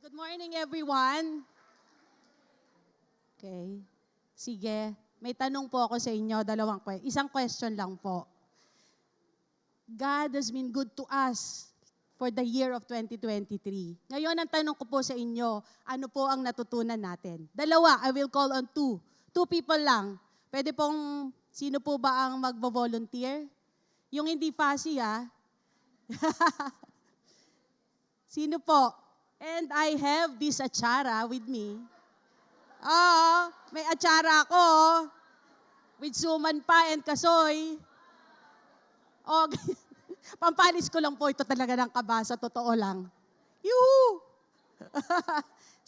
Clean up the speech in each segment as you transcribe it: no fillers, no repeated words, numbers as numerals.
Good morning, everyone. Okay. Sige. May tanong po ako sa inyo, isang question lang po. God has been good to us for the year of 2023. Ngayon, ang tanong ko po sa inyo, ano po ang natutunan natin? Dalawa, I will call on two. Two people lang. Pwede pong, sino po ba ang magbo-volunteer? Yung hindi fussy, ha? Sino po? And I have this atsara with me. Oo, may atsara ako. With suman pa and kasoy. O, pampalis ko lang po ito talaga ng kaba, sa totoo lang. Yuhu!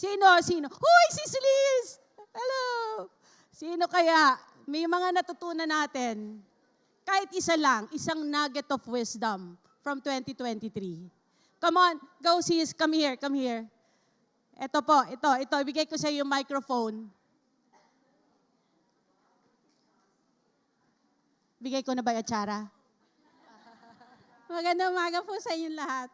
Sino? Huy, Sis Liz! Hello! Sino kaya? May mga natutunan natin. Kahit isa lang, isang nugget of wisdom from 2023. Come on, go sis, come here. Ito po, ito, ibigay ko sa iyo yung microphone. Bigay ko na ba yung atsara? Magandang umaga po sa inyong lahat.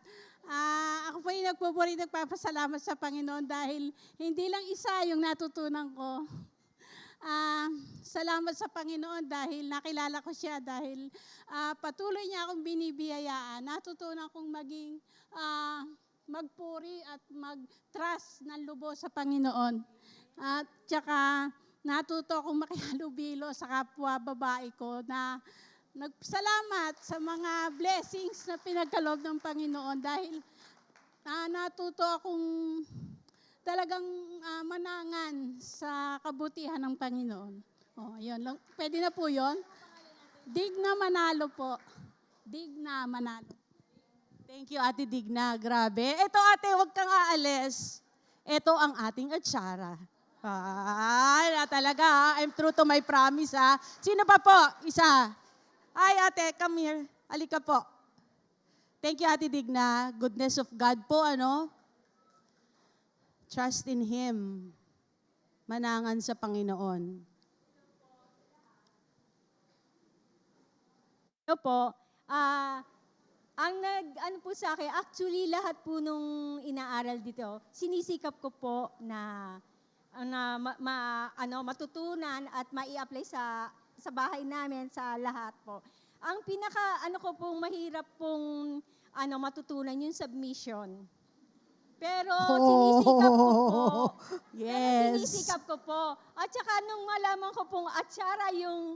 Ako po yung nagpapasalamat sa Panginoon dahil hindi lang isa yung natutunan ko. Salamat sa Panginoon dahil nakilala ko siya, dahil patuloy niya akong binibiyayaan. Natutunan kong maging magpuri at mag-trust ng lubos sa Panginoon. At saka natuto akong makihalubilo sa kapwa babae ko na nagsalamat sa mga blessings na pinagkaloob ng Panginoon dahil natuto akong talagang manangan sa kabutihan ng Panginoon. Yun lang. Pwede na po yun? Digna Manalo po. Digna Manalo. Thank you, Ate Digna. Grabe. Ito, ate, huwag kang aalis. Ito ang ating atsara. Talaga, I'm true to my promise, ha. Sino pa po? Isa. Ay, ate, come here. Halika po. Thank you, Ate Digna. Goodness of God po, ano? Trust in Him. Manangan sa Panginoon. Ano po, ano po sa akin, actually lahat po nung inaaral dito, sinisikap ko po na matutunan at mai-apply sa bahay namin, sa lahat po. Ang ko pong mahirap pong matutunan yung submission. Pero sinisikap ko po. Yes. Sinisikap ko po. At saka nung malaman ko pong atsara yung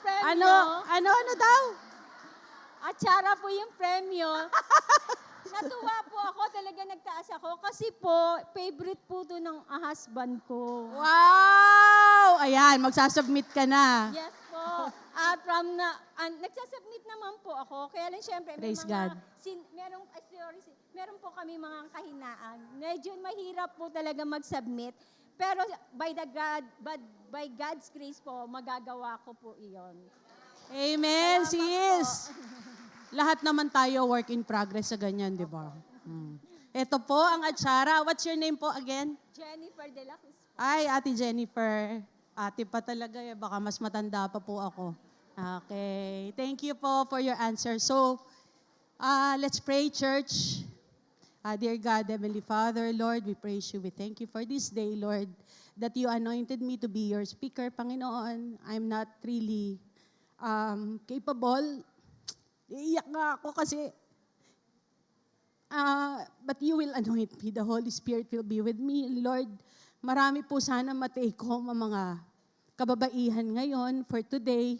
premyo. Ano daw? Atsara po yung premyo. Natuwa po ako, talaga nagtaas ako kasi po, favorite po to ng husband ko. Wow! Ayan, magsasubmit ka na. Yes po. At nagsasubmit naman po ako. Kaya lang syempre, Praise God. Meron po kami mga kahinaan. Medyo mahirap po talaga mag-submit. Pero by God's grace po, magagawa ko po iyon. Amen, Salamat sis. Lahat naman tayo work in progress sa ganyan, di ba? Ito po ang atsara. What's your name po again? Jennifer de la Cruz. Ay, Ate Jennifer. Ate pa talaga eh. Baka mas matanda pa po ako. Okay. Thank you po for your answer. So, let's pray, church. Dear God, Heavenly Father, Lord, we praise you. We thank you for this day, Lord, that you anointed me to be your speaker, Panginoon. I'm not really capable. Iiyak nga ako kasi, but you will anoint me. The Holy Spirit will be with me. Lord, marami po sana matake home ang mga kababaihan ngayon for today,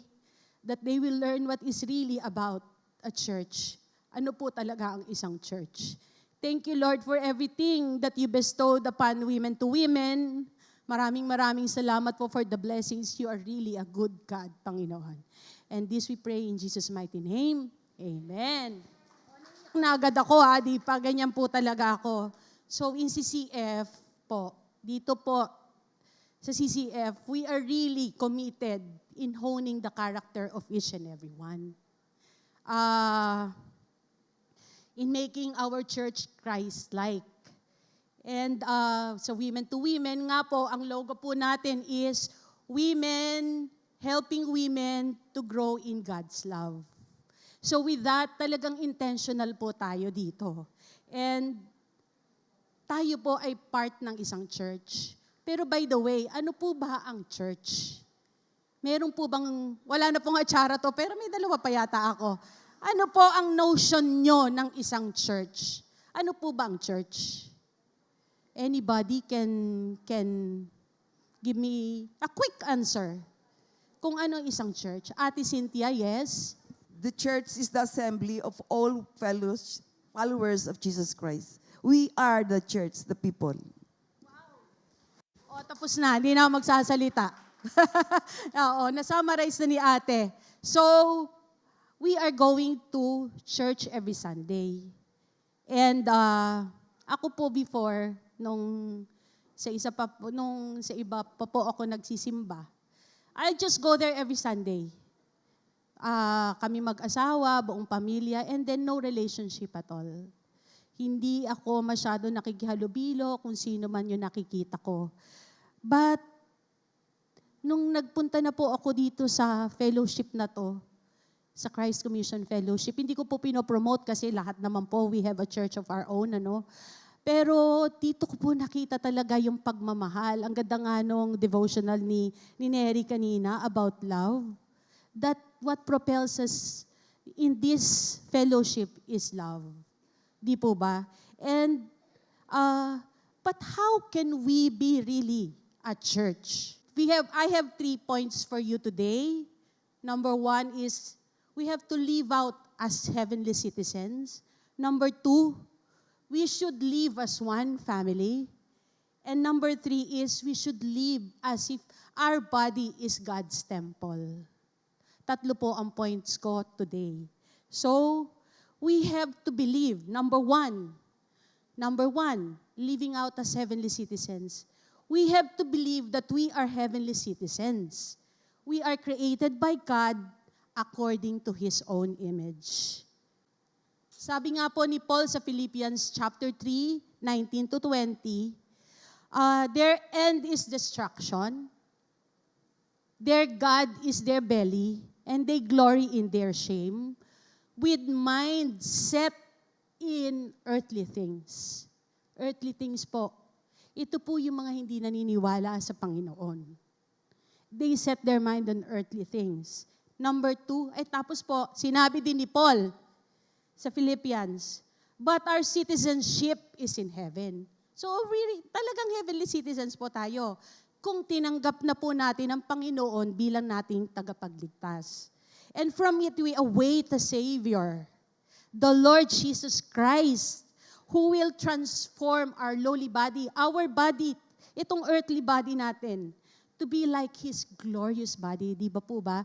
that they will learn what is really about a church. Ano po talaga ang isang church. Thank you, Lord, for everything that you bestowed upon Women to Women. Maraming salamat po for the blessings. You are really a good God, Panginoon. And this we pray in Jesus' mighty name. Amen. Nagad ako, di pa ganyan po talaga ako. So in CCF po, dito po sa CCF, we are really committed in honing the character of each and every one. In making our church Christ-like. And sa Women to Women nga po, ang logo po natin is women, helping women to grow in God's love. So with that, talagang intentional po tayo dito. And tayo po ay part ng isang church. Pero by the way, ano po ba ang church? Meron po bang, wala na pong atsara to, pero may dalawa pa yata ako. Ano po ang notion nyo ng isang church? Ano po ba ang church? Anybody can give me a quick answer kung ano ang isang church. Ate Cynthia, yes? The church is the assembly of all followers of Jesus Christ. We are the church, the people. O, tapos na. Hindi na ako magsasalita. Oo, nasummarize na ni ate. So, we are going to church every Sunday. And ako po before, nung sa iba pa po ako nagsisimba, I just go there every Sunday. Kami mag-asawa, buong pamilya, and then no relationship at all. Hindi ako masyado nakikihalubilo kung sino man yung nakikita ko. But, nung nagpunta na po ako dito sa fellowship na to, sa Christ Commission Fellowship, hindi ko po pinopromote kasi lahat naman po, we have a church of our own, ano. Pero dito ko po nakita talaga yung pagmamahal. Ang ganda nga nung devotional ni Neri kanina about love. That what propels us in this fellowship is love. Di po ba? And, but how can we be really a church? I have 3 points for you today. Number 1 is, we have to live out as heavenly citizens. Number 2, we should live as one family. And number 3 is, we should live as if our body is God's temple. Tatlo po ang points ko today. So, we have to believe, number one, living out as heavenly citizens. We have to believe that we are heavenly citizens. We are created by God according to His own image. Sabi nga po ni Paul sa Philippians chapter 3, 19 to 20, their end is destruction, their God is their belly, and they glory in their shame, with mind set in earthly things. Earthly things po. Ito po yung mga hindi naniniwala sa Panginoon. They set their mind on earthly things. Number 2, tapos po, sinabi din ni Paul sa Philippians, but our citizenship is in heaven. So really, talagang heavenly citizens po tayo kung tinanggap na po natin ang Panginoon bilang nating tagapagligtas. And from it, we await a Savior, the Lord Jesus Christ, who will transform our lowly body, our body, itong earthly body natin, to be like His glorious body. Di ba po ba?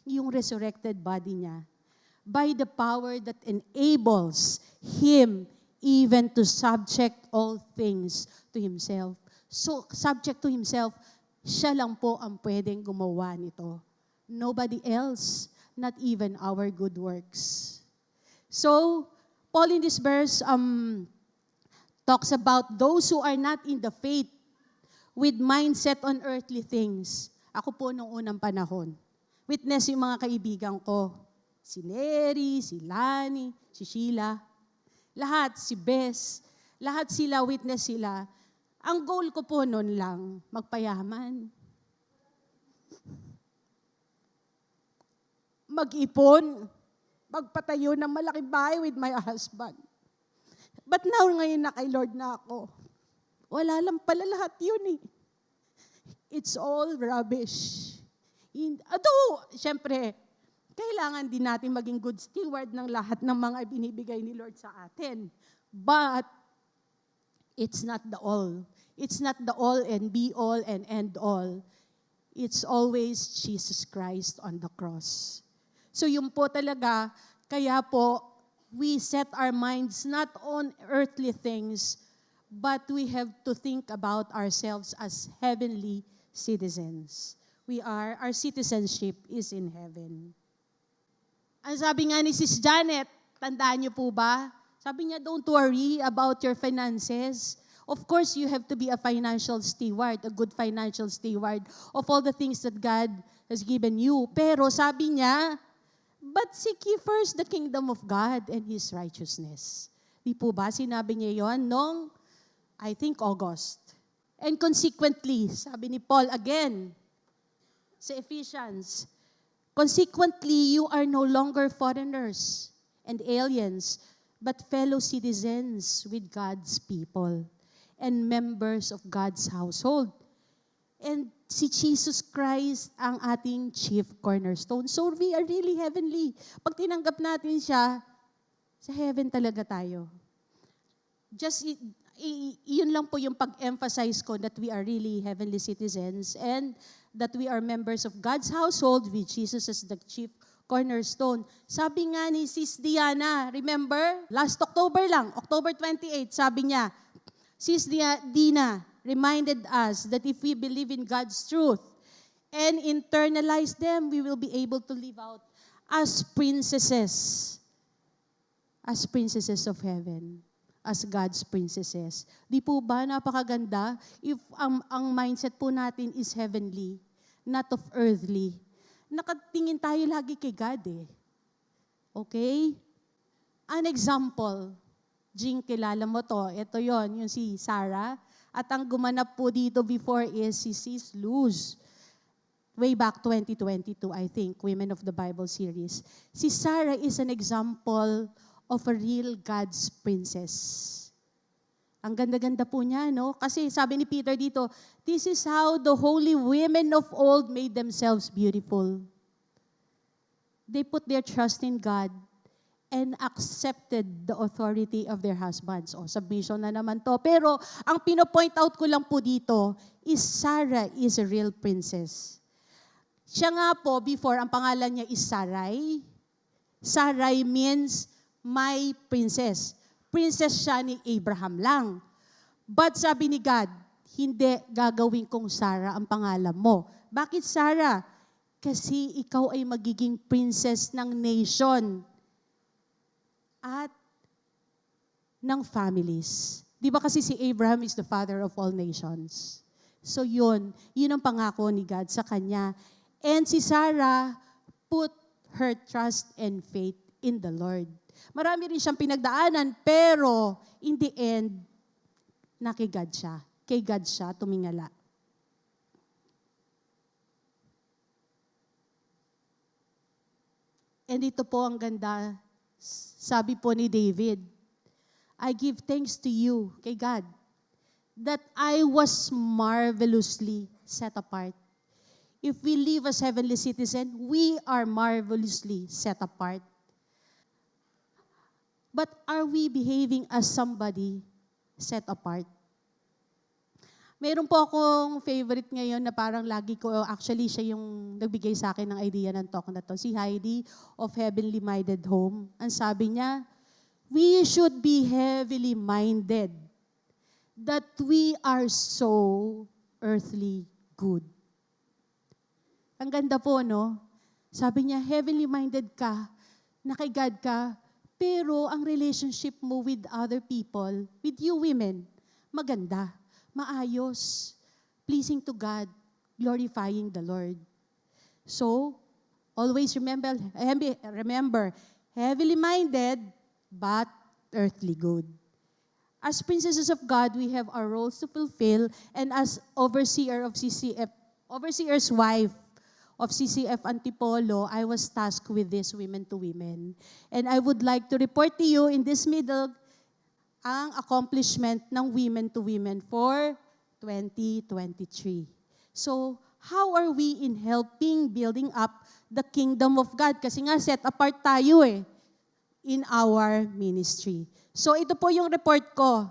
Yung resurrected body niya. By the power that enables Him even to subject all things to Himself. So, subject to Himself, siya lang po ang pwedeng gumawa nito. Nobody else, not even our good works. So, Paul in this verse talks about those who are not in the faith with mindset on earthly things. Ako po nung unang panahon, witness yung mga kaibigan ko, si Neri, si Lani, si Sheila, lahat, si Bess, lahat sila, witness sila. Ang goal ko po noon lang, magpayaman. Mag-ipon, magpatayo ng malaking bahay with my husband. But now, ngayon na kay Lord na ako, wala lang pala lahat yun eh. It's all rubbish. Siyempre, kailangan din natin maging good steward ng lahat ng mga binibigay ni Lord sa atin. But, it's not the all. It's not the all and be all and end all. It's always Jesus Christ on the cross. So yun po talaga, kaya po, we set our minds not on earthly things, but we have to think about ourselves as heavenly citizens. Our citizenship is in heaven. Ang sabi nga ni Sis Janet, tandaan niyo po ba? Sabi niya, don't worry about your finances. Of course, you have to be a financial steward, a good financial steward of all the things that God has given you. Pero sabi niya, but seek ye first the kingdom of God and His righteousness. Di po ba? Sinabi niya yon nung I think August. And consequently, sabi ni Paul again sa Ephesians, consequently, you are no longer foreigners and aliens, but fellow citizens with God's people and members of God's household. And si Jesus Christ ang ating chief cornerstone. So we are really heavenly. Pag tinanggap natin siya, sa heaven talaga tayo. Just yun lang po yung pag-emphasize ko that we are really heavenly citizens and that we are members of God's household with Jesus as the chief cornerstone. Sabi nga ni Sis Diana, remember? Last October lang, October 28, sabi niya, Sis Dina reminded us that if we believe in God's truth and internalize them, we will be able to live out as princesses of heaven, as God's princesses. Di po ba napakaganda if ang mindset po natin is heavenly, not of earthly. Nakatingin tayo lagi kay God eh. Okay? An example, Jing, kilala mo to. Ito yon, yung si Sarah. At ang gumanap po dito before is si Sis Luz. Way back 2022, I think, Women of the Bible series. Si Sarah is an example of a real God's princess. Ang ganda-ganda po niya, no? Kasi sabi ni Peter dito, this is how the holy women of old made themselves beautiful. They put their trust in God and accepted the authority of their husbands. O, submission na naman to. Pero, ang pino-point out ko lang po dito is Sarah is a real princess. Siya nga po, before, ang pangalan niya is Sarai. Sarai means my princess. Princess siya ni Abraham lang. But sabi ni God, hindi gagawin kong Sarah ang pangalan mo. Bakit Sarah? Kasi ikaw ay magiging princess ng nation at ng families. Di ba kasi si Abraham is the father of all nations? So yun ang pangako ni God sa kanya. And si Sarah put her trust and faith in the Lord. Marami rin siyang pinagdaanan, pero in the end, kay God siya. Kay God siya tumingala. And ito po ang ganda. Sabi po ni David, I give thanks to you, kay God, that I was marvelously set apart. If we live as heavenly citizens, we are marvelously set apart. But are we behaving as somebody set apart? Meron po akong favorite ngayon na parang lagi ko, actually siya yung nagbigay sa akin ng idea ng talk na to, si Heidi of Heavenly Minded Home. Ang sabi niya, we should be heavily minded that we are so earthly good. Ang ganda po, no? Sabi niya, heavenly minded ka, na kay God ka, pero ang relationship mo with other people, with you women, maganda, maayos, pleasing to God, glorifying the Lord. So, always remember, heavenly minded, but earthly good. As princesses of God, we have our roles to fulfill, and as overseer of CCF, overseer's wife of CCF Antipolo, I was tasked with this Women to Women. And I would like to report to you in this middle ang accomplishment ng Women to Women for 2023. So, how are we in helping building up the kingdom of God? Kasi nga, set apart tayo in our ministry. So, ito po yung report ko.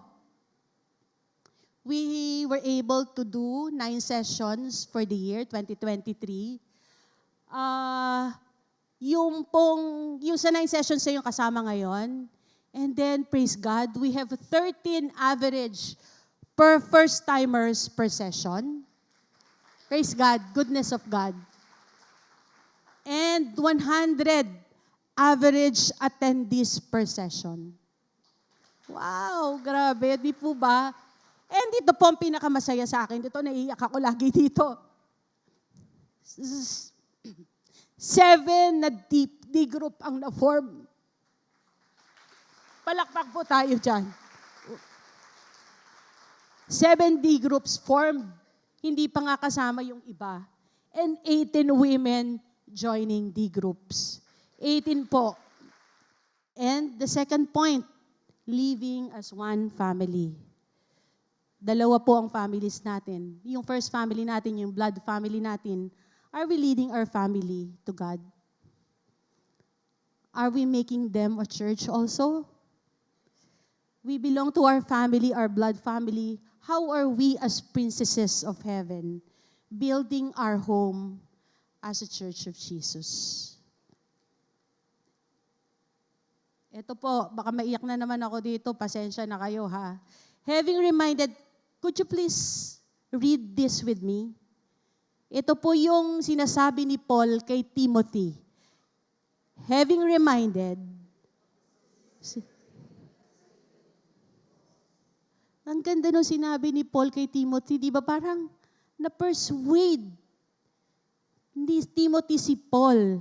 We were able to do 9 sessions for the year 2023. Yung sa 9 sessions na yung kasama ngayon. And then, praise God, we have 13 average per first-timers per session. Praise God, goodness of God. And 100 average attendees per session. Wow, grabe, di po ba? And ito po ang pinakamasaya sa akin. Dito, naiiyak ako lagi dito. 7 na D group ang na-form. Palakpak po tayo dyan. 7 D groups formed. Hindi pa nga kasama yung iba. And 18 women joining D groups. 18 po. And the second point, living as one family. Dalawa po ang families natin. Yung first family natin, yung blood family natin, are we leading our family to God? Are we making them a church also? We belong to our family, our blood family. How are we as princesses of heaven building our home as a church of Jesus? Ito po, baka maiyak na naman ako dito, pasensya na kayo ha. Having reminded, could you please read this with me? Ito po yung sinasabi ni Paul kay Timothy. Having reminded, ang ganda nung sinabi ni Paul kay Timothy, di ba parang na-persuade ni Timothy si Paul,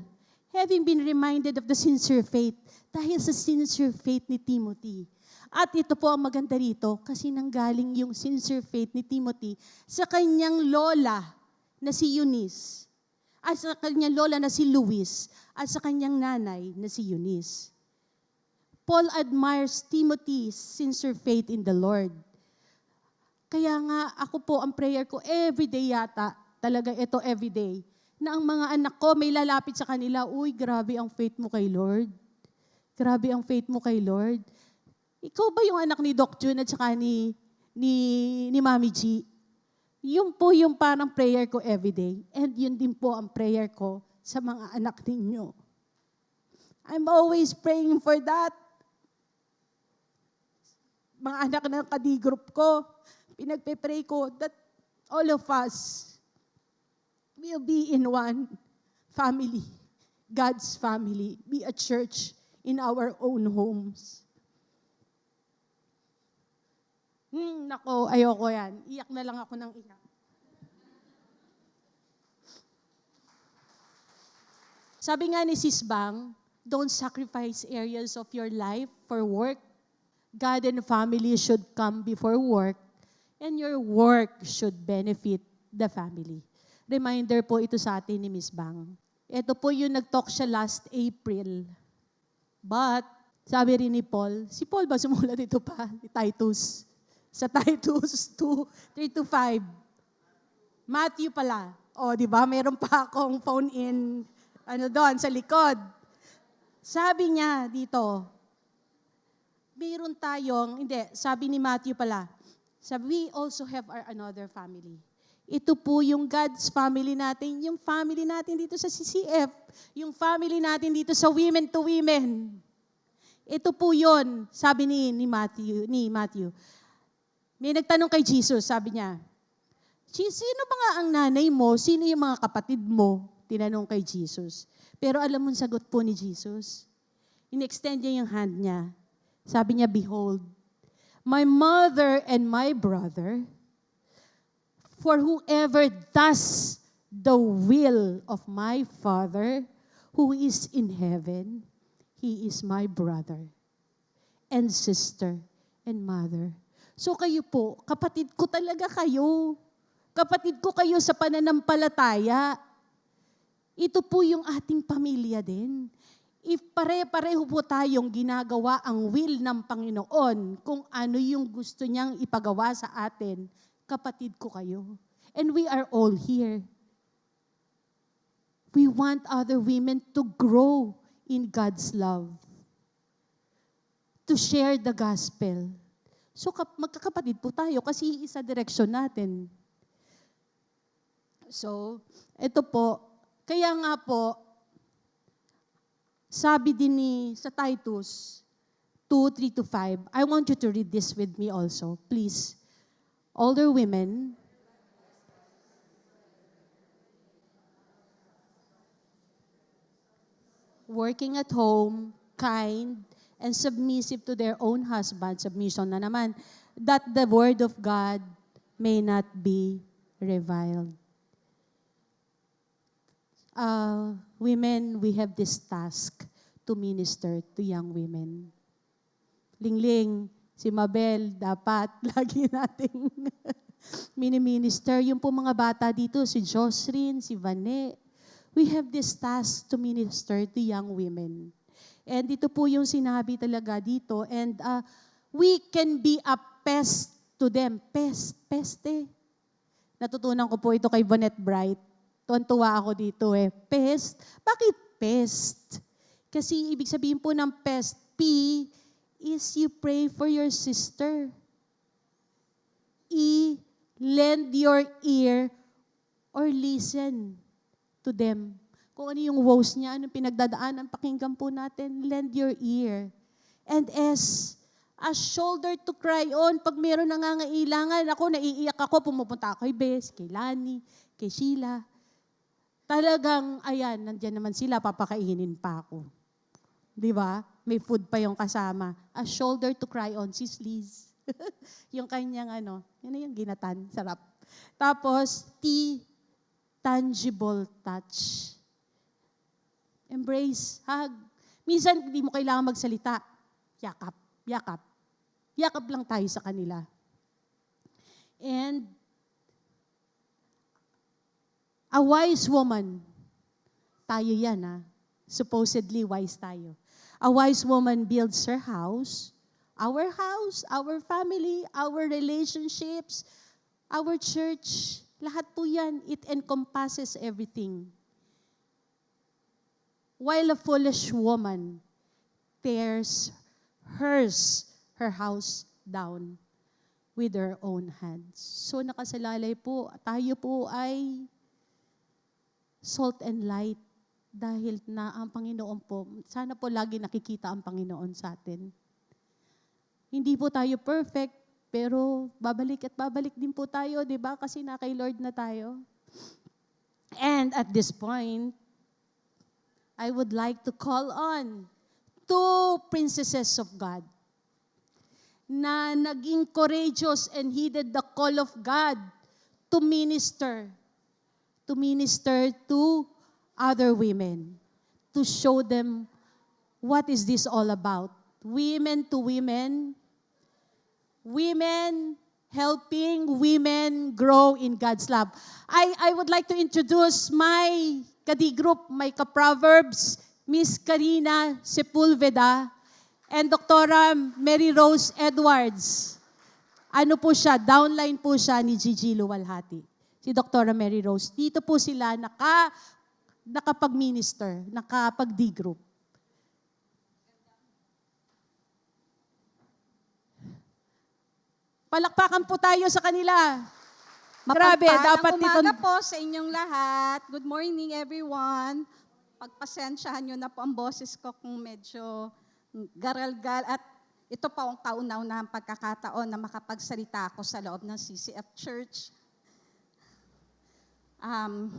having been reminded of the sincere faith, dahil sa sincere faith ni Timothy. At ito po ang maganda rito, kasi nanggaling yung sincere faith ni Timothy sa kanyang lola na si Eunice, at sa kanyang lola na si Luis, at sa kanyang nanay na si Eunice. Paul admires Timothy's sincere faith in the Lord. Kaya nga, ako po, ang prayer ko, everyday yata, talaga ito everyday, na ang mga anak ko may lalapit sa kanila, uy, grabe ang faith mo kay Lord. Grabe ang faith mo kay Lord. Ikaw ba yung anak ni Doc June at saka ni Mami G? Yun po yung parang prayer ko everyday. And yun din po ang prayer ko sa mga anak ninyo. I'm always praying for that. Mga anak ng kadi-group ko, pinagpe-pray ko that all of us will be in one family, God's family, be a church in our own homes. Nako, ayoko yan. Iyak na lang ako ng iyak. Sabi nga ni Sis Bang, don't sacrifice areas of your life for work. God and family should come before work, and your work should benefit the family. Reminder po ito sa atin ni Miss Bang. Ito po yung nag-talk siya last April. But, sabi rin ni Paul, si Paul ba sumula dito pa? Ni Titus. Sa Titus 2, 3-5. Matthew pala. O, di ba? Meron pa akong phone in, doon, sa likod. Sabi niya dito, meron tayong, sabi ni Matthew pala, sabi, we also have our another family. Ito po yung God's family natin, yung family natin dito sa CCF, yung family natin dito sa Women to Women. Ito po yun, sabi ni Matthew. May nagtanong kay Jesus, sabi niya, sino ba nga ang nanay mo? Sino yung mga kapatid mo? Tinanong kay Jesus. Pero alam mo sagot po ni Jesus? In-extend niya yung hand niya. Sabi niya, behold, my mother and my brother, for whoever does the will of my Father who is in heaven, he is my brother and sister and mother. So kayo po, kapatid ko talaga kayo. Kapatid ko kayo sa pananampalataya. Ito po yung ating pamilya din. If pare-pareho po tayong ginagawa ang will ng Panginoon, kung ano yung gusto niyang ipagawa sa atin, kapatid ko kayo. And we are all here. We want other women to grow in God's love. To share the gospel. So magkakapatid po tayo kasi isa direksyon natin. So, ito po. Kaya nga po, sabi din sa Titus 2:3-5, I want you to read this with me also. Please. Older women, working at home, kind, and submissive to their own husband, submission na naman, that the word of God may not be reviled. Women, we have this task to minister to young women. Lingling, Si Mabel, dapat lagi nating mini-minister. Yung po mga bata dito, si Josrin, si Vane, we have this task to minister to young women. And ito po yung sinabi talaga dito. And we can be a pest to them. Peste. Natutunan ko po ito kay Vonette Bright. Tuwan-tuwa ako dito Pest. Bakit pest? Kasi ibig sabihin po ng pest, P is you pray for your sister. E, lend your ear or listen to them. Kung ano yung woes niya, anong pinagdadaanan, pakinggan po natin, lend your ear. And S, a shoulder to cry on. Pag meron nangangailangan, ako, naiiyak ako, pumupunta ako kay Bes, kay Lani, kay Sheila. Talagang, ayan, nandyan naman sila, papakainin pa ako. Di ba? May food pa yung kasama. A shoulder to cry on, sis Liz. Yung kanyang yun na yung ginatan, sarap. Tapos, T, tangible touch. Embrace, hug. Minsan, hindi mo kailangan magsalita. Yakap. Yakap lang tayo sa kanila. And, a wise woman, tayo yan supposedly wise tayo. A wise woman builds her house, our family, our relationships, our church, lahat po yan, it encompasses everything. While a foolish woman tears her house down with her own hands. So nakasalalay po, tayo po ay salt and light dahil na ang Panginoon po, sana po lagi nakikita ang Panginoon sa atin. Hindi po tayo perfect, pero babalik at babalik din po tayo, di ba? Kasi na kay Lord na tayo. And at this point, I would like to call on two princesses of God na naging courageous and heeded the call of God to minister to other women, to show them what is this all about. Women to women helping women grow in God's love. I would like to introduce my kadi group, my ka-Proverbs, Miss Karina Sepulveda and Dr. Mary Rose Edwards. Ano po siya, downline po siya ni Gigi Luwalhati. Si Dr. Mary Rose. Dito po sila nakapag-minister, nakapag-D-group. Palakpakan po tayo sa kanila. Grabe, dapat umaga po sa inyong lahat. Good morning, everyone. Pagpasensyahan nyo na po ang boses ko kung medyo garalgal. At ito pa ang kauna-unahang pagkakataon na makapagsalita ako sa loob ng CCF Church.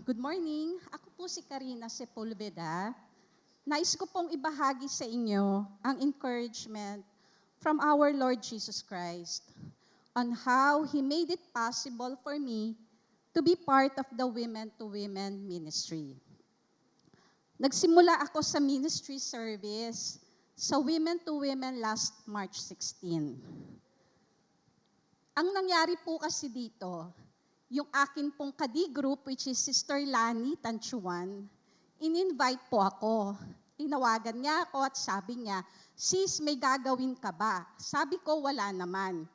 Good morning. Ako po si Karina Sepulveda. Nais ko pong ibahagi sa inyo ang encouragement from our Lord Jesus Christ on how He made it possible for me to be part of the Women to Women ministry. Nagsimula ako sa ministry service sa Women to Women last March 16. Ang nangyari po kasi dito, yung akin pong kadi group, which is Sister Lani Tanchuan, in-invite po ako. Tinawagan niya ako at sabi niya, "Sis, may gagawin ka ba?" Sabi ko, "Wala naman."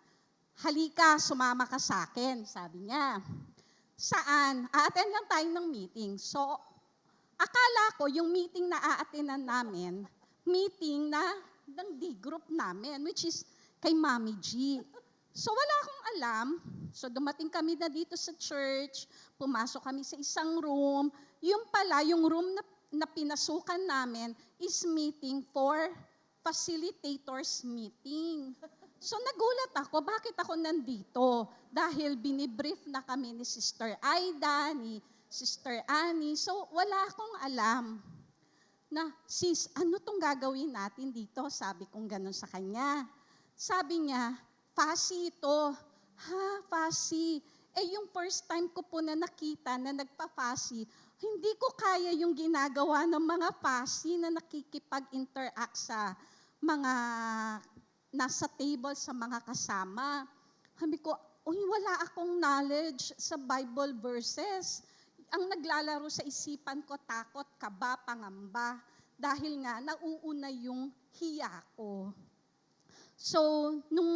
"Halika, sumama ka sa akin," sabi niya. "Saan?" "A-attend lang tayo ng meeting." So, akala ko yung meeting na a-attendan namin, meeting ng D-group namin, which is kay Mami G. So wala akong alam. So dumating kami na dito sa church, pumasok kami sa isang room. Yung pala, yung room na pinasukan namin is meeting for facilitators meeting. So nagulat ako, bakit ako nandito? Dahil binibrief na kami ni Sister Aida, ni Sister Annie. So wala akong alam na, "Sis, ano tong gagawin natin dito?" Sabi kong ganun sa kanya. Sabi niya, "Fasi ito." "Ha, Fasi? Yung first time ko po na nakita na nagpa-Fasi, hindi ko kaya yung ginagawa ng mga Fasi na nakikipag-interact sa mga nasa table sa mga kasama. Sabi ko, uy, wala akong knowledge sa Bible verses. Ang naglalaro sa isipan ko, takot, kaba, pangamba. Dahil nga, nauuna yung hiya ko. So, nung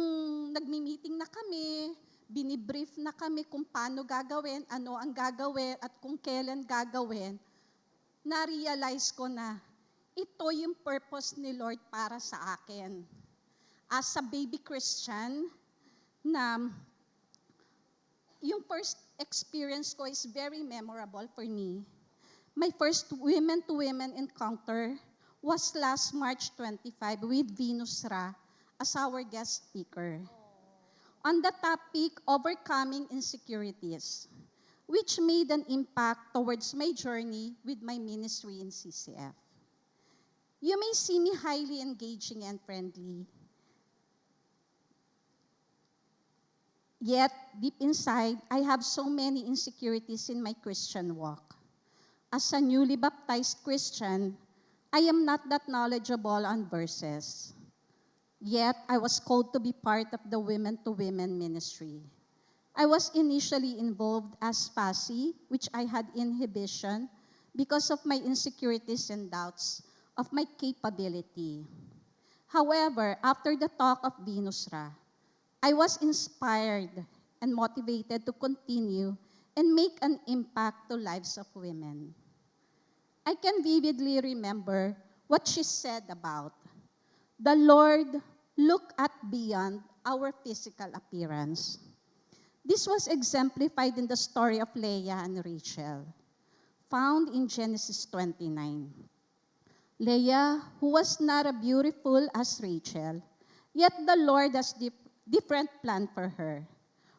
nagmi-meeting na kami, binibrief na kami kung paano gagawin, ano ang gagawin, at kung kailan gagawin, na-realize ko na ito yung purpose ni Lord para sa akin. As a baby Christian, na yung first experience ko is very memorable for me. My first women-to-women encounter was last March 25 with Venus Ra as our guest speaker. On the topic, overcoming insecurities, which made an impact towards my journey with my ministry in CCF. You may see me highly engaging and friendly. Yet, deep inside, I have so many insecurities in my Christian walk. As a newly baptized Christian, I am not that knowledgeable on verses. Yet, I was called to be part of the women-to-women ministry. I was initially involved as FASI, which I had inhibition because of my insecurities and doubts of my capability. However, after the talk of Venus Ra, I was inspired and motivated to continue and make an impact to lives of women. I can vividly remember what she said about the Lord look at beyond our physical appearance. This was exemplified in the story of Leah and Rachel, found in Genesis 29. Leah, who was not as beautiful as Rachel, yet the Lord has different plan for her,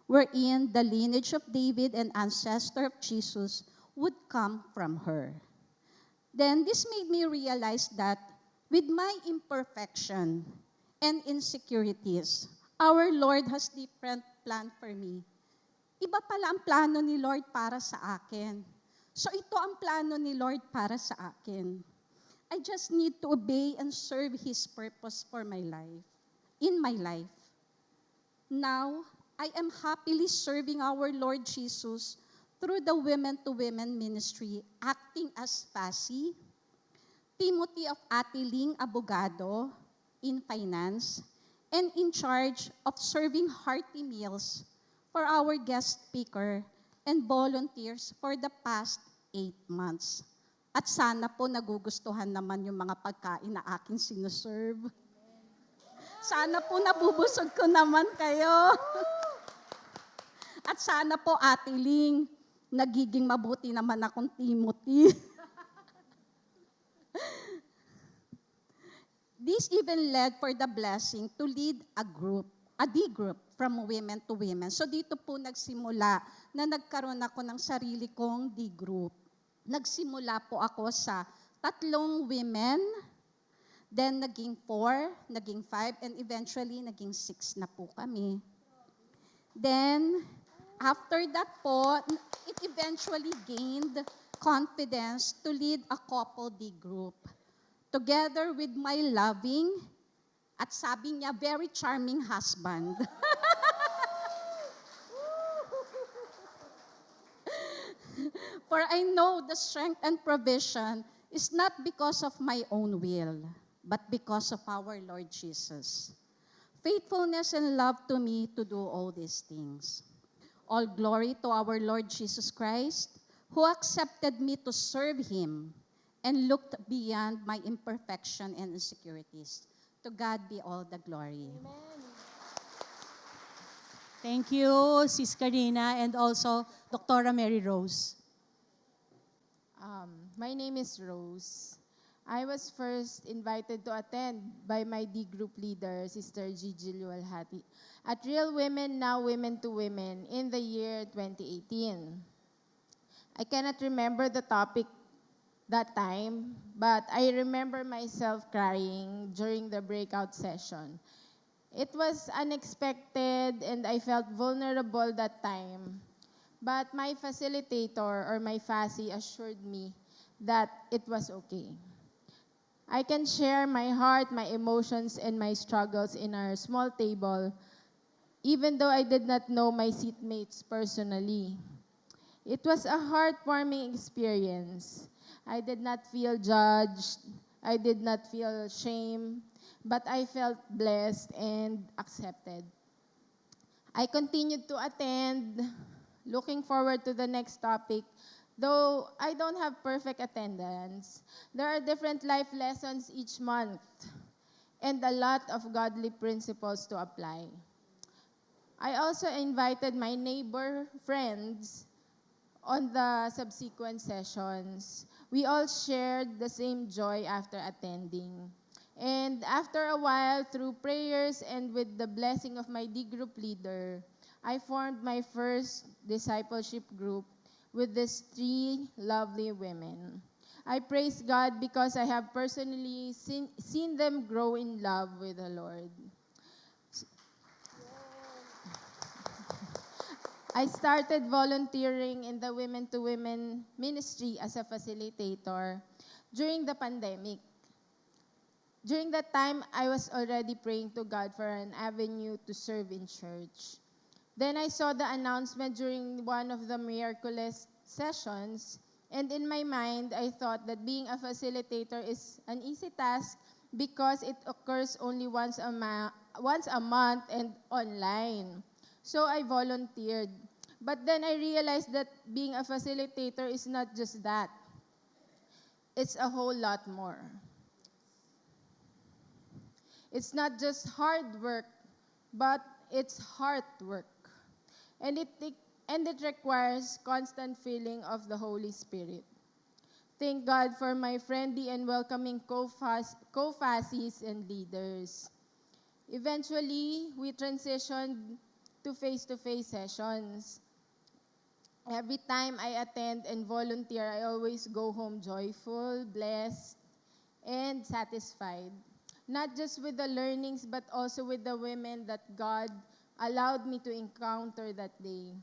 wherein the lineage of David and ancestor of Jesus would come from her. Then this made me realize that with my imperfection and insecurities, our Lord has different plan for me. Iba pala ang plano ni Lord para sa akin. So ito ang plano ni Lord para sa akin. I just need to obey and serve His purpose for my life, in my life. Now, I am happily serving our Lord Jesus through the women-to-women ministry, acting as FASI, Timothy of Atiling Abogado in finance, and in charge of serving hearty meals for our guest speaker and volunteers for the past 8 months. At sana po nagugustuhan naman yung mga pagkain na aking sinuserve. Sana po nabubusog ko naman kayo. At sana po, Ate Ling, nagiging mabuti naman akong Timothy. This even led for the blessing to lead a D group from women to women. So dito po nagsimula na nagkaroon ako ng sarili kong D group. Nagsimula po ako sa 3 women, then naging 4, naging 5, and eventually naging 6 na po kami. Then, after that po, it eventually gained confidence to lead a couple D group. Together with my loving, at sabi niya, very charming husband. For I know the strength and provision is not because of my own will, but because of our Lord Jesus. Faithfulness and love to me to do all these things. All glory to our Lord Jesus Christ, who accepted me to serve Him and looked beyond my imperfection and insecurities. To God be all the glory. Thank you, Sis Karina, and also Dr. Mary Rose. My name is Rose. I was first invited to attend by my D group leader, Sister Gigi Lualhati, at Real Women Now Women to Women in the year 2018. I cannot remember the topic that time, but I remember myself crying during the breakout session. It was unexpected and I felt vulnerable that time. But my facilitator or my FASI assured me that it was okay. I can share my heart, my emotions, and my struggles in our small table, even though I did not know my seatmates personally. It was a heartwarming experience. I did not feel judged. I did not feel shame, but I felt blessed and accepted. I continued to attend, looking forward to the next topic. Though I don't have perfect attendance, there are different life lessons each month and a lot of godly principles to apply. I also invited my neighbor friends on the subsequent sessions. We all shared the same joy after attending. And after a while, through prayers and with the blessing of my D group leader, I formed my first discipleship group with these three lovely women. I praise God because I have personally seen them grow in love with the Lord. I started volunteering in the Women to Women ministry as a facilitator during the pandemic. During that time, I was already praying to God for an avenue to serve in church. Then I saw the announcement during one of the miraculous sessions, and in my mind, I thought that being a facilitator is an easy task because it occurs only once a month and online. So I volunteered. But then I realized that being a facilitator is not just that. It's a whole lot more. It's not just hard work, but it's heart work. And it requires constant filling of the Holy Spirit. Thank God for my friendly and welcoming co-facies and leaders. Eventually, we transitioned to face-to-face sessions. Every time I attend and volunteer, I always go home joyful, blessed, and satisfied. Not just with the learnings, but also with the women that God allowed me to encounter that day.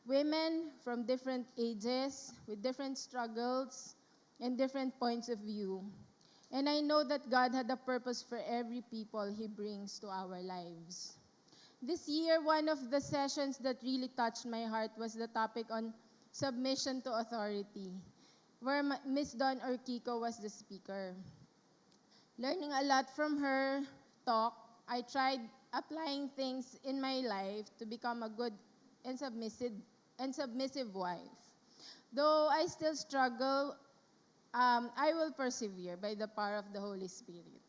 Women from different ages, with different struggles, and different points of view. And I know that God had a purpose for every people He brings to our lives. This year, one of the sessions that really touched my heart was the topic on submission to authority, where Miss Dawn Orquico was the speaker. Learning a lot from her talk, I tried applying things in my life to become a good and submissive wife. Though I still struggle, I will persevere by the power of the Holy Spirit.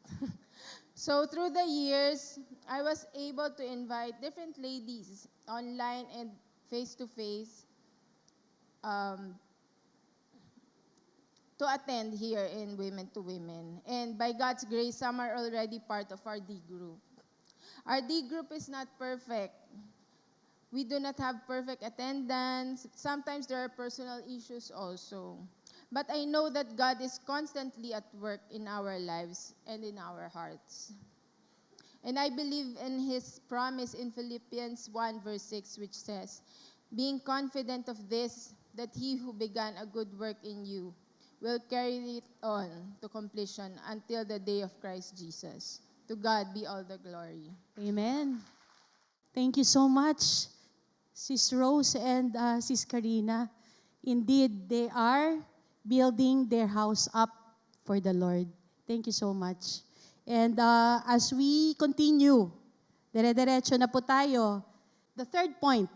So through the years, I was able to invite different ladies online and face-to-face to attend here in Women to Women. And by God's grace, some are already part of our D group. Our D group is not perfect. We do not have perfect attendance. Sometimes there are personal issues also. But I know that God is constantly at work in our lives and in our hearts. And I believe in His promise in Philippians 1 verse 6, which says, being confident of this, that He who began a good work in you will carry it on to completion until the day of Christ Jesus. To God be all the glory. Amen. Thank you so much, Sis Rose and Sis Karina. Indeed, they are building their house up for the Lord. Thank you so much. And as we continue, dire-diretso na po tayo. The third point,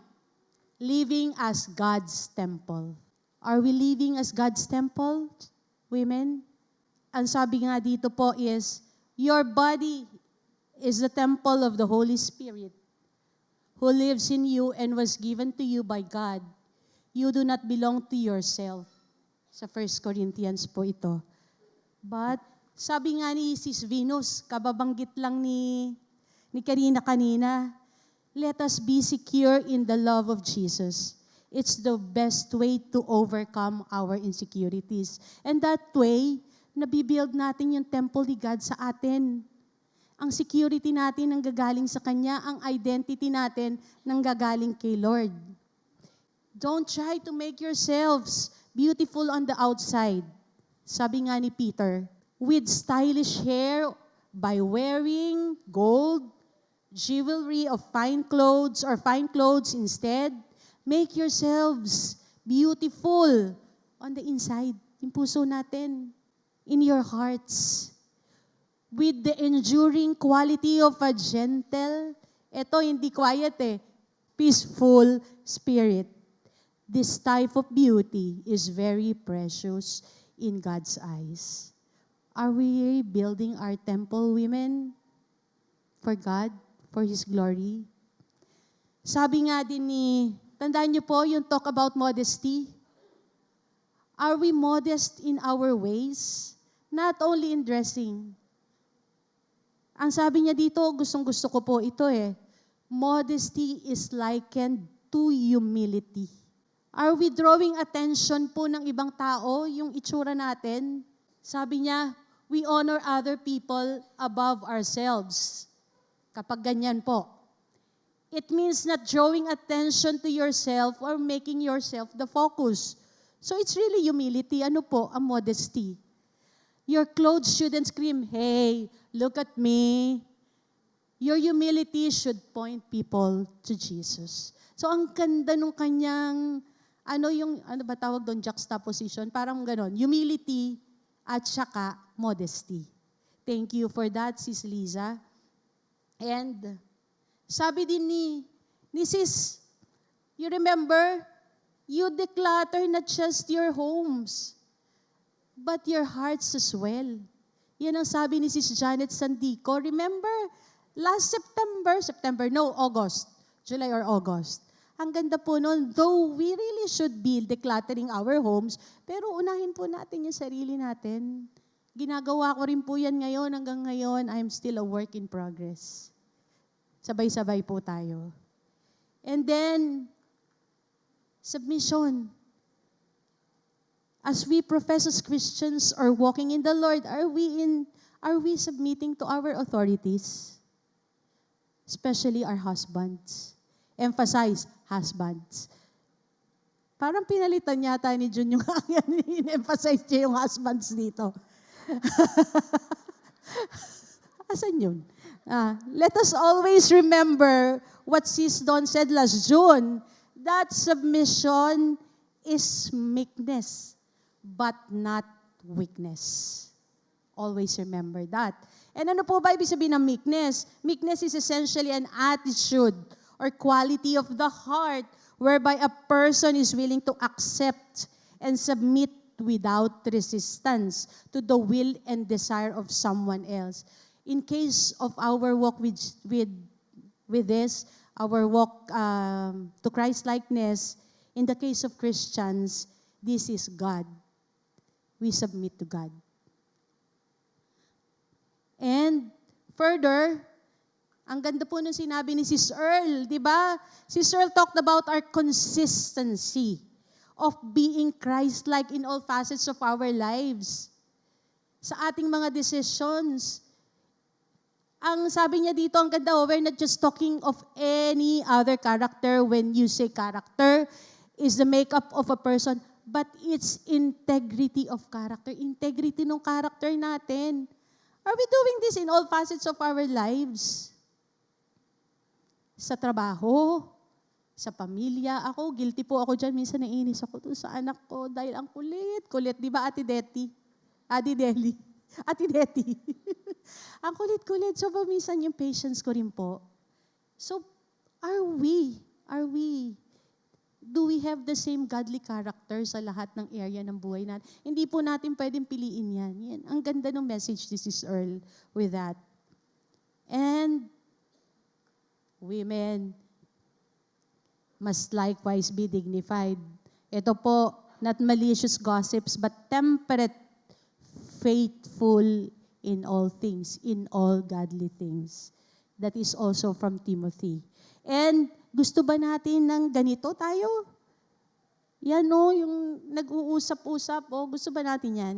living as God's temple. Are we living as God's temple, women? Ang sabi nga dito po is, your body is the temple of the Holy Spirit who lives in you and was given to you by God. You do not belong to yourself. Sa 1 Corinthians po ito. But, sabi nga ni Sis Venus, kababanggit lang ni Karina kanina, let us be secure in the love of Jesus. It's the best way to overcome our insecurities. And that way, nabibuild natin yung temple ni God sa atin. Ang security natin nanggagaling sa Kanya, ang identity natin nanggagaling kay Lord. Don't try to make yourselves beautiful on the outside. Sabi nga ni Peter, with stylish hair by wearing gold, jewelry of fine clothes or fine clothes instead. Make yourselves beautiful on the inside, yung puso natin, in your hearts, with the enduring quality of a gentle, eto hindi quiet peaceful spirit. This type of beauty is very precious in God's eyes. Are we building our temple, women, for God, for His glory? Sabi nga din tandaan niyo po yung talk about modesty. Are we modest in our ways? Not only in dressing. Ang sabi niya dito, gustong-gusto ko po ito modesty is likened to humility. Are we drawing attention po ng ibang tao, yung itsura natin? Sabi niya, we honor other people above ourselves. Kapag ganyan po. It means not drawing attention to yourself or making yourself the focus. So it's really humility. Ano po? A modesty. Your clothes shouldn't scream, hey, look at me. Your humility should point people to Jesus. So ang ganda nung kanyang, ano ba tawag doon, juxtaposition? Parang ganon, humility at saka modesty. Thank you for that, Sis Liza. And sabi din ni Sis, you remember, you declutter not just your homes, but your hearts as well. Yan ang sabi ni Sis Janet Sandico. Remember, last August, July or August. Ang ganda po nun, though we really should be decluttering our homes, pero unahin po natin yung sarili natin. Ginagawa ko rin po yan ngayon, hanggang ngayon, I'm still a work in progress. Sabay-sabay po tayo. And then, submission. As we profess as Christians or walking in the Lord, are we submitting to our authorities? Especially our husbands. Emphasize, husbands. Parang pinalitan yata ni Jun yung in-emphasize niya yung husbands dito. Asan yun? Let us always remember what Sis Dawn said last June, that submission is meekness, but not weakness. Always remember that. And ano po ba ibig sabihin ng meekness? Meekness is essentially an attitude or quality of the heart whereby a person is willing to accept and submit without resistance to the will and desire of someone else. In case of our walk with this, our walk to Christ-likeness, in the case of Christians, this is God. We submit to God. And further, ang ganda po nung sinabi ni Sis Earl, di ba? Sis Earl talked about our consistency of being Christ-like in all facets of our lives. Sa ating mga decisions. Ang sabi niya dito, ang ganda, we're not just talking of any other character. When you say character, is the makeup of a person, but it's integrity of character. Integrity ng character natin. Are we doing this in all facets of our lives? Sa trabaho, sa pamilya. Ako, guilty po ako dyan. Minsan naiinis ako doon sa anak ko dahil ang kulit. Di ba, Ate Deti? Ate Deli. Ate Deti. Ang kulit-kulit. So, minsan yung patience ko rin po. So, do we have the same godly character sa lahat ng area ng buhay natin? Hindi po natin pwedeng piliin yan. Ang ganda ng message, this is Earl, with that. And, women must likewise be dignified. Ito po, not malicious gossips, but temperate, faithful in all things, in all godly things. That is also from Timothy. And gusto ba natin ng ganito tayo? Yan yung nag-uusap-usap, gusto ba natin yan?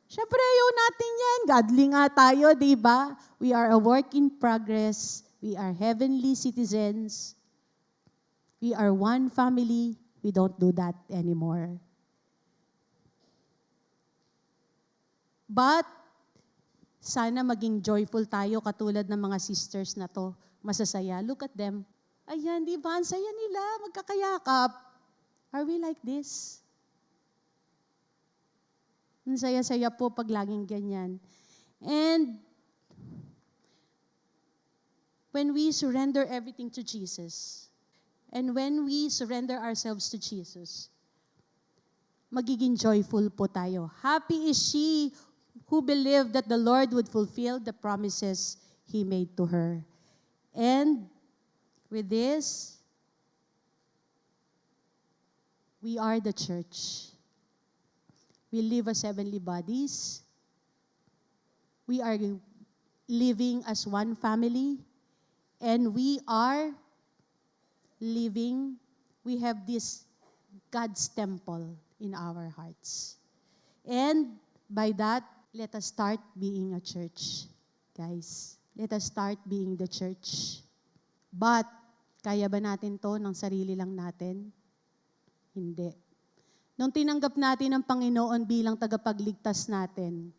Siyempre, ayaw natin yan. Godly nga tayo, di ba? We are a work in progress. We are heavenly citizens. We are one family. We don't do that anymore. But, sana maging joyful tayo katulad ng mga sisters na to. Masasaya. Look at them. Ayan, di ba? Ang saya nila. Magkakayakap. Are we like this? Ang saya-saya po pag laging ganyan. And when we surrender everything to Jesus, and when we surrender ourselves to Jesus, magiging joyful po tayo. Happy is she who believed that the Lord would fulfill the promises He made to her. And with this, we are the church. We live as heavenly bodies. We are living as one family. And we are living, we have this God's temple in our hearts. And by that, let us start being a church. Guys, let us start being the church. But, kaya ba natin to ng sarili lang natin? Hindi. Nung tinanggap natin ang Panginoon bilang tagapagligtas natin,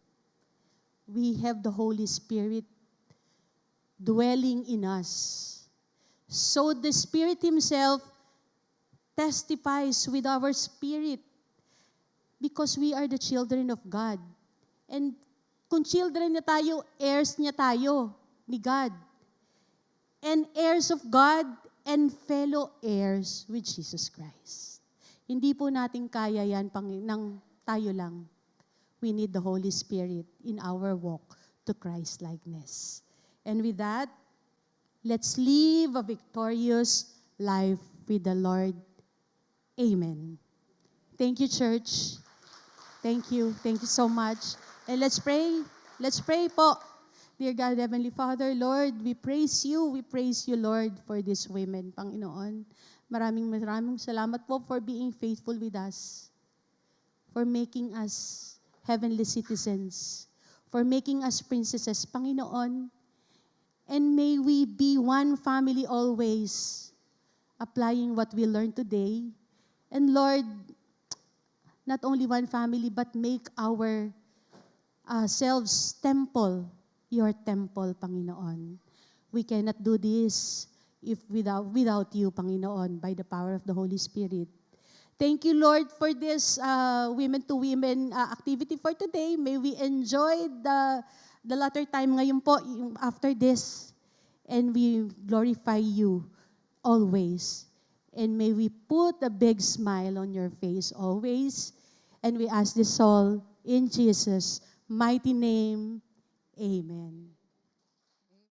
we have the Holy Spirit dwelling in us. So the Spirit Himself testifies with our spirit because we are the children of God. And kung children niya tayo, heirs niya tayo ni God. And heirs of God and fellow heirs with Jesus Christ. Hindi po natin kaya yan ng tayo lang. We need the Holy Spirit in our walk to Christ-likeness. And with that, let's live a victorious life with the Lord. Amen. Thank you, church. Thank you. Thank you so much. And let's pray. Let's pray po. Dear God, Heavenly Father, Lord, we praise you. We praise you, Lord, for these women, Panginoon. Maraming salamat po for being faithful with us, for making us heavenly citizens, for making us princesses, Panginoon. And may we be one family always, applying what we learned today. And Lord, not only one family, but make our selves temple, your temple, Panginoon. We cannot do this if without you, Panginoon, by the power of the Holy Spirit. Thank you, Lord, for this women-to-women activity for today. May we enjoy the latter time ngayon po, after this. And we glorify you always. And may we put a big smile on your face always. And we ask this all in Jesus' mighty name. Amen.